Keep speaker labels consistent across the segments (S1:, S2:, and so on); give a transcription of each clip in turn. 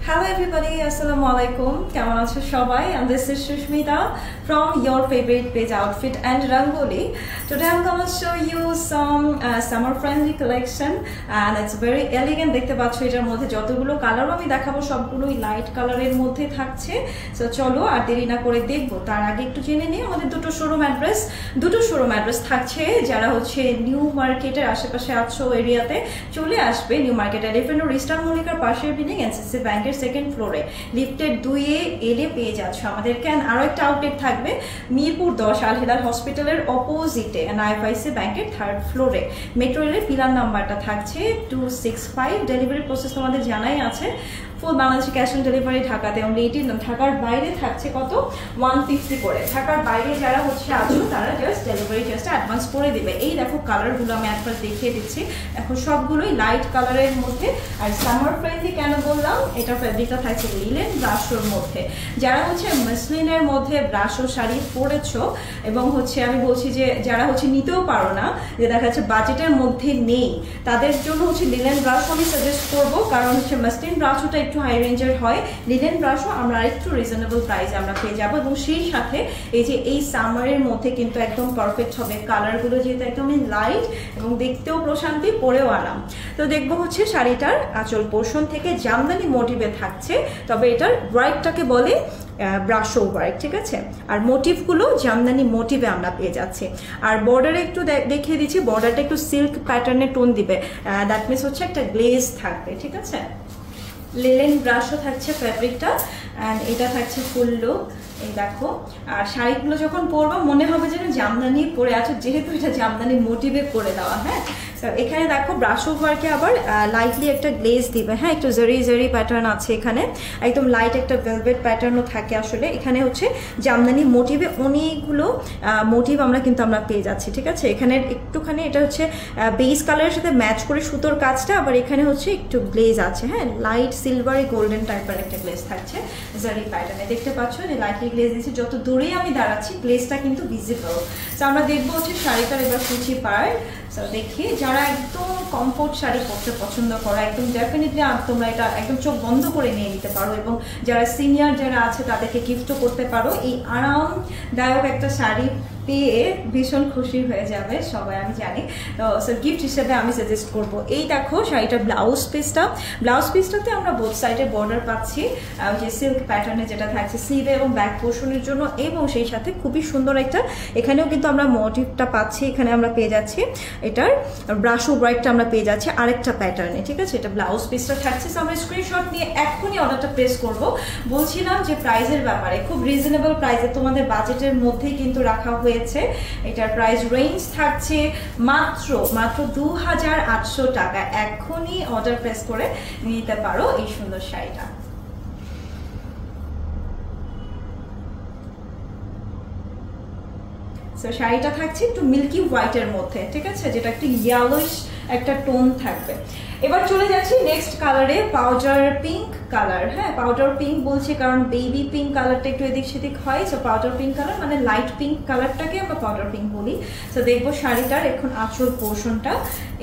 S1: Hello everybody, Assalamu alaikum. কেমন আছো সবাই? And this is Shushmita from your favorite page Outfit and Rangoli. Today I'm going to show you some summer friendly collection and it's very elegant. দেখতে পাচ্ছ এটার মধ্যে যতগুলো colour আমি দেখাবো সবগুলোই লাইট কালারের মধ্যে থাকছে। সো চলো আর দেরি না করে দেখবো। তার আগে একটু জেনে নিই আমাদের দুটো শোরুম অ্যাড্রেস থাকছে। যারা হচ্ছে নিউ মার্কেটের আশেপাশে আছো এরিয়াতে চলে আসবে। New Market Elephant Road Eastern মল্লিকার পাশের বিল্ডিং এনসিসি ব্যাংকের সেকেন্ড ফ্লোরে লিফটের 2 এলে পেয়ে যাচ্ছ আমাদেরকে। আরো একটা আউটলেট থাকবে মিরপুর 10 আল হিলাল হসপিটালের অপোজিটে আইএফআইসি ব্যাংকের থার্ড ফ্লোরে। মেট্রো রেলের পিলার নাম্বারটা থাকছে 265। ডেলিভারি প্রসেস তোমাদের জানাই আছে। ফুল বাংলাদেশি ক্যাশ অন ডেলিভারি ঢাকাতে অনলি 18। ঢাকার বাইরে থাকছে কত 150 করে। ঢাকার বাইরে যারা হচ্ছে আছো তারা জাস্ট ডেলিভারি চার্জটা অ্যাডভান্স করে দিবে। এই দেখো কালারগুলো আমি একবার দেখিয়ে দিচ্ছি। এখন সবগুলোই লাইট কালারের মধ্যে। আর সামার ফ্রেন্ডলি কেন বললাম, এটা ফ্যাব্রিকটা থাকছে লিলেন ব্রাশোর মধ্যে। যারা হচ্ছে মসলিনের মধ্যে ব্রাশো শাড়ি পরেছো এবং হচ্ছে আমি বলছি যে যারা হচ্ছে নিতেও পারো না, যে দেখা যাচ্ছে বাজেটের মধ্যে নেই, তাদের জন্য হচ্ছে লিলেন ব্রাশো আমি সাজেস্ট করবো। কারণ হচ্ছে মসলিন ব্রাশোটা একটু হাই রেঞ্জের হয়, লিলেন ব্রাশও আমরা আরেকটু রিজনেবল প্রাইসে আমরা পেয়ে যাবো। এবং সেই সাথে এই যে এই সামারের মধ্যে কিন্তু একদম পারফেক্ট হবে। কালারগুলো যেহেতু একদমই লাইট এবং দেখতেও প্রশান্তি, পরেও আরাম। তো দেখবো হচ্ছে শাড়িটার আঁচল পোর্শন থেকে জামদানি মোটিভে থাকছে, তবে এটার ওয়ার্কটাকে বলে ব্রাশো ওয়ার্ক, ঠিক আছে। আর মোটিভগুলো জামদানি মোটিভে আমরা পেয়ে যাচ্ছি। আর বর্ডারে একটু দেখিয়ে দিচ্ছি, বর্ডারটা একটু সিল্ক প্যাটার্নের টোন দিবে। দ্যাট মিনস হচ্ছে একটা গ্লেজ থাকবে, ঠিক আছে। লিলেন ব্রাশও থাকছে ফ্যাব্রিকটা অ্যান্ড এটা থাকছে ফুল লুক। এই দেখো, আর শাড়িগুলো যখন পরবো মনে হবে যেন জামদানি পরে আছো, যেহেতু এটা জামদানি মোটিভে করে দেওয়া। হ্যাঁ, এখানে দেখো ব্রাশো ওয়ার্কে আবার লাইটলি একটা গ্লেজ দিবে। হ্যাঁ, একটু জারি প্যাটার্ন আছে এখানে, একদম লাইট একটা ভেলভেট প্যাটার্নও থাকে। আসলে এখানে হচ্ছে জামদানি মোটিভে অনেকগুলো মোটিভ আমরা পেয়ে যাচ্ছি, ঠিক আছে। এখানে একটুখানি এটা হচ্ছে বেস কালারের সাথে ম্যাচ করে সুতোর কাজটা, আবার এখানে হচ্ছে একটু গ্লেজ আছে। হ্যাঁ, লাইট সিলভারি গোল্ডেন টাইপের একটা গ্লেজ থাকছে জারি প্যাটার্নে। দেখতে পাচ্ছ যে লাইটলি গ্লেজ দিচ্ছে, যত দূরেই আমি দাঁড়াচ্ছি গ্লেজটা কিন্তু ভিজিবল। তো আমরা দেখবো হচ্ছে শাড়িটার এবার কুচি পার্ট। দেখি যারা একদম কমফোর্ট শাড়ি পরতে পছন্দ করো, একদম ডেফিনেটলি তোমরা এটা একদম চোখ বন্ধ করে নিয়ে নিতে পারো। এবং যারা সিনিয়র যারা আছে তাদেরকে গিফটও করতে পারো। এই আরামদায়ক একটা শাড়ি পেয়ে ভীষণ খুশি হয়ে যাবে সবাই, আমি জানি। তো গিফট হিসেবে আমি সাজেস্ট করব। এই দেখো শাড়িটার ব্লাউজ পিসটাতে আমরা বোথ সাইডে বর্ডার পাচ্ছি, যে সিল্ক প্যাটার্নে যেটা থাকছে স্লিভে এবং ব্যাক পোর্শনের জন্য। এবং সেই সাথে খুবই সুন্দর একটা এখানেও কিন্তু আমরা মোটিভটা পাচ্ছি। এখানে আমরা পেয়ে যাচ্ছি এটার ব্রাশো ওয়ার্কটা আমরা পেয়ে যাচ্ছি আরেকটা প্যাটার্নে, ঠিক আছে। এটা ব্লাউজ পিসটা থাকছে। আমরা স্ক্রিনশট নিয়ে এখনই অর্ডারটা প্লেস করব। বলছিলাম যে প্রাইসের ব্যাপারে খুব রিজনেবল প্রাইসে তোমাদের বাজেটের মধ্যেই কিন্তু রাখা হয়েছে। এটার প্রাইস রেঞ্জ থাকছে মাত্র 2800 টাকা। এখনই অর্ডার প্লেস করে নিতে পারো এই সুন্দর শাড়িটা। শাড়িটা থাকছে একটু মিল্কি হোয়াইটের মধ্যে, ঠিক আছে, যেটা একটু ইয়েলোইশ একটা টোন থাকবে। এবার চলে যাচ্ছি নেক্সট কালারে, পাউডার পিঙ্ক কালার। হ্যাঁ, পাউডার পিঙ্ক বলছি কারণ বেবি পিঙ্ক কালারটা একটু এদিক সেদিক হয়। সো পাউডার পিঙ্ক কালার মানে লাইট পিঙ্ক কালারটাকে আমরা পাউডার পিঙ্ক বলি। তো দেখবো শাড়িটার এখন আঁচল পোর্শনটা।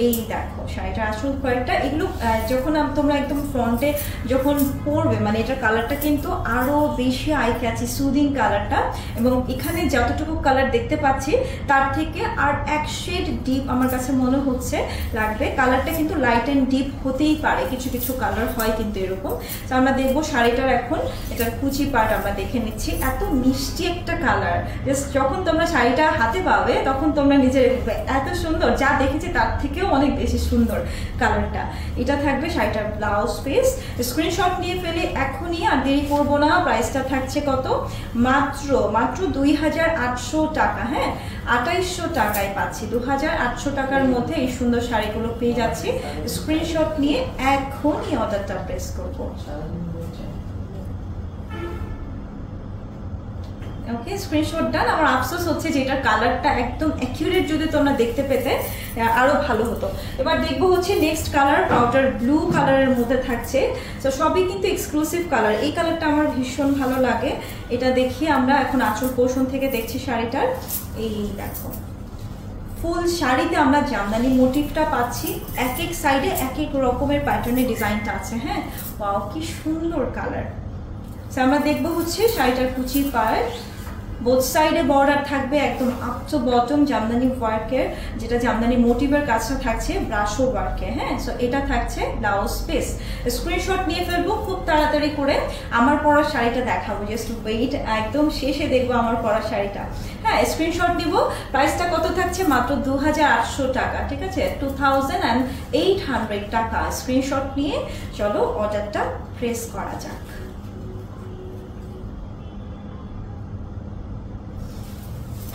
S1: এই দেখো শাড়িটার আঁচল কয়েকটা, এগুলো যখন তোমরা একদম ফ্রন্টে যখন পরবে মানে এটার কালারটা কিন্তু আরো বেশি আই ক্যাচি সুদিং কালারটা। এবং এখানে যতটুকু কালার দেখতে পাচ্ছি তার থেকে আর এক শেড ডিপ আমার কাছে মনে হচ্ছে লাগবে। কালারটা কিন্তু লাইট অ্যান্ড ডিপ হতেই পারে, কিছু কিছু কালার হয় কিন্তু এরকম। তো আমরা দেখবো শাড়িটার এখন এটার কুচি পার্ট আমরা দেখে নিচ্ছি। এত মিষ্টি একটা কালার, জাস্ট যখন তোমরা শাড়িটা হাতে পাবে তখন তোমরা নিজের এত সুন্দর, যা দেখেছি তার থেকেও অনেক বেশি সুন্দর কালারটা। এটা থাকবে শাড়িটার ব্লাউজ পিস। স্ক্রিনশট নিয়ে ফেলে এখনই, আর দেরি করবো না। প্রাইসটা থাকছে কত, মাত্র 2800 টাকা। হ্যাঁ, 2800 টাকায় পাচ্ছি। 2800 টাকার মধ্যে এই সুন্দর শাড়িগুলো পেয়ে যাচ্ছি। স্ক্রিনশট নিয়ে এখনই অর্ডারটা প্লেস করবো। ওকে, স্ক্রিনশট ডান। আমার আফসোস হচ্ছে যে এটার কালারটা একদম অ্যাকিউরেট যদি তোমরা দেখতে পেতে আরো ভালো হতো। এবার দেখবো হচ্ছে নেক্সট কালার, পাউডার ব্লু কালারের মধ্যে থাকছে। তো সবই কিন্তু এক্সক্লুসিভ কালার। এই কালারটা আমার ভীষণ ভালো লাগে। এটা দেখি আমরা এখন আঁচল পোর্শন থেকে দেখছি শাড়িটার। এই দেখো ফুল শাড়িতে আমরা জামদানি মোটিভটা পাচ্ছি, এক এক সাইডে এক এক রকমের প্যাটার্নের ডিজাইনটা আছে। হ্যাঁ, ওয়াও কি সুন্দর কালার। আমরা দেখবো হচ্ছে শাড়িটার কুচি পার্ট, বোথ সাইডে বর্ডার থাকবে একদম আপ টু বটম জামদানি ওয়ার্কের, যেটা জামদানি মোটিভের কাজটা থাকছে ব্রাশো ওয়ার্কে। হ্যাঁ, সো এটা থাকছে ব্লাউজ পিস। স্ক্রিনশট নিয়ে ফেলবো খুব তাড়াতাড়ি করে, আমার পরা শাড়িটা দেখাবো, জাস্ট ওয়েট, একদম শেষে দেখবো আমার পরা শাড়িটা। হ্যাঁ, স্ক্রিনশট নিব। প্রাইসটা কত থাকছে? মাত্র 2800 টাকা। ঠিক আছে, 2800 টাকা। স্ক্রিনশট নিয়ে চলো অর্ডারটা প্রেস করা যাক।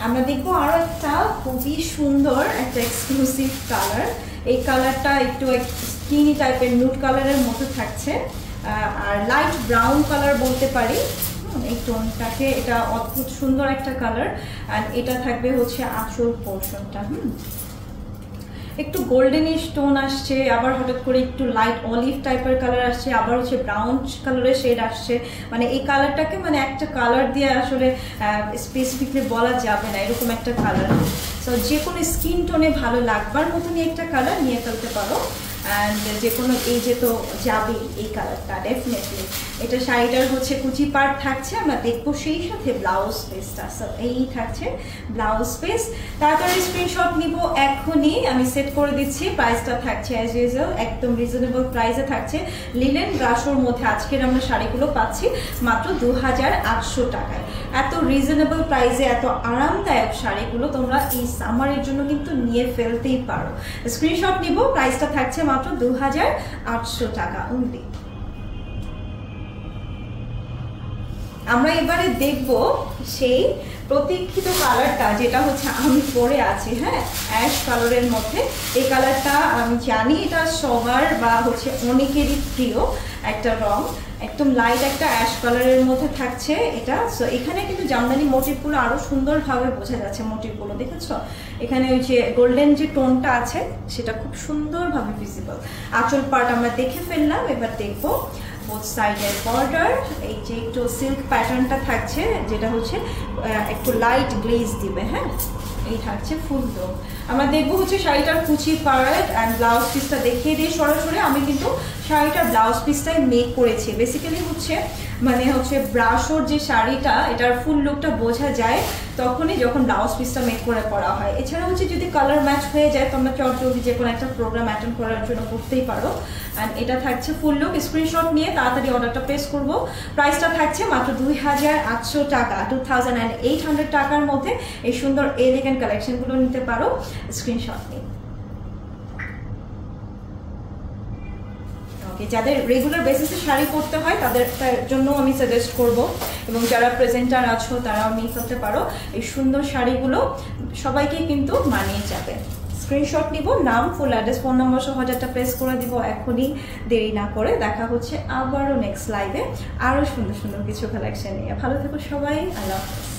S1: আমরা দেখবো আরো একটা খুবই সুন্দর একটা এক্সক্লুসিভ কালার। এই কালারটা একটু স্কিনি টাইপের নুড কালারের মতো থাকছে, আর লাইট ব্রাউন কালার বলতে পারি এই টোনটাকে। এটা অদ্ভুত সুন্দর একটা কালার। আর এটা থাকবে হচ্ছে আঁচল পোর্শনটা। একটু গোল্ডেনিশ টোন আসছে, আবার হঠাৎ করে একটু লাইট অলিভ টাইপের কালার আসছে, আবার হচ্ছে ব্রাউন কালারের শেড আসছে। মানে এই কালারটাকে মানে একটা কালার দিয়ে আসলে স্পেসিফিকলি বলা যাবে না, এরকম একটা কালার। সো যে কোনো স্কিন টোনে ভালো লাগবার মতনই একটা কালার নিয়ে ফেলতে পারো। অ্যান্ড যে কোনো এজে তো যাবে এই কালারটা ডেফিনেটলি। এটা শাড়িটার হচ্ছে কুচি পার্ট থাকছে, আমরা দেখবো সেই সাথে ব্লাউজ পিসটা। সো এই থাকছে ব্লাউজ পিস। তাড়াতাড়ি স্ক্রিনশট নিব এখনই, আমি সেট করে দিচ্ছি। প্রাইসটা থাকছে অ্যাজ ইউজুয়াল একদম রিজনেবল প্রাইসে থাকছে। লিনেন ব্রাশোর মধ্যে আজকের আমরা শাড়িগুলো পাচ্ছি মাত্র 2800 টাকায়। এত রিজনেবল প্রাইসে এত আরামদায়ক শাড়িগুলো তোমরা এই সামারের জন্য কিন্তু নিয়ে ফেলতেই পারো। স্ক্রিনশট নিব। প্রাইসটা থাকছে মাত্র 2800 টাকা অনলি। আমরা এবারে দেখব সেই প্রতীক্ষিত কালারটা, যেটা হচ্ছে আমি পরে আছি। হ্যাঁ, অ্যাশ কালারের মধ্যে। এই কালারটা আমি জানি এটা সবার বা হচ্ছে অনেকেরই প্রিয় একটা রং, একদম লাইট একটা অ্যাশ কালারের মধ্যে থাকছে এটা। সো এখানে কিন্তু জামদানি মোটিভগুলো আরো সুন্দরভাবে বোঝা যাচ্ছে। মোটিভগুলো দেখেছো, এখানে ওই যে গোল্ডেন যে টোনটা আছে সেটা খুব সুন্দরভাবে ভিজিবল। আঁচল পার্ট আমরা দেখে ফেললাম, এবার দেখবো বোথ সাইডের বর্ডার। এই যে একটু সিল্ক প্যাটার্নটা থাকছে, যেটা হচ্ছে একটু লাইট গ্লেজ দিবে। হ্যাঁ, এই থাকছে ফুল টোন। আমরা দেখবো হচ্ছে শাড়িটার কুচি পার্ট অ্যান্ড ব্লাউজ পিসটা দেখিয়ে দিয়ে সরাসরি। আমি কিন্তু শাড়িটার ব্লাউজ পিসটাই মেক করেছি। বেসিক্যালি হচ্ছে মানে হচ্ছে ব্রাশোর যে শাড়িটা, এটার ফুল লুকটা বোঝা যায় তখনই যখন ব্লাউজ পিসটা মেক করে পরা হয়। এছাড়া হচ্ছে যদি কালার ম্যাচ হয়ে যায় তোমরা জলদি যে কোনো একটা প্রোগ্রাম অ্যাটেন্ড করার জন্য করতেই পারো। অ্যান্ড এটা থাকছে ফুল লুক। স্ক্রিনশট নিয়ে তাড়াতাড়ি অর্ডারটা প্লেস করবো। প্রাইসটা থাকছে মাত্র 2800 টাকা। 2800 টাকার মধ্যে এই সুন্দর এলিগেন্ট কালেকশনগুলো নিতে পারো। স্ক্রিনশট নিয়ে যাদের রেগুলার বেসিসে শাড়ি পরতে হয় তাদের জন্য আমি সাজেস্ট করব, এবং যারা প্রেজেন্টার আছো তারাও নিয়ে ফেলতে পারো। এই সুন্দর শাড়িগুলো সবাইকে কিন্তু মানিয়ে যাবে। স্ক্রিনশট নিব, নাম, ফুল অ্যাড্রেস, ফোন নম্বর সহ অর্ডারটা প্লেস করে দিব এখনই, দেরি না করে। দেখা হচ্ছে আবারও নেক্সট লাইভে আরও সুন্দর সুন্দর কিছু কালেকশন নিয়ে। ভালো থেকো সবাই, আল্লাহ হাফেজ।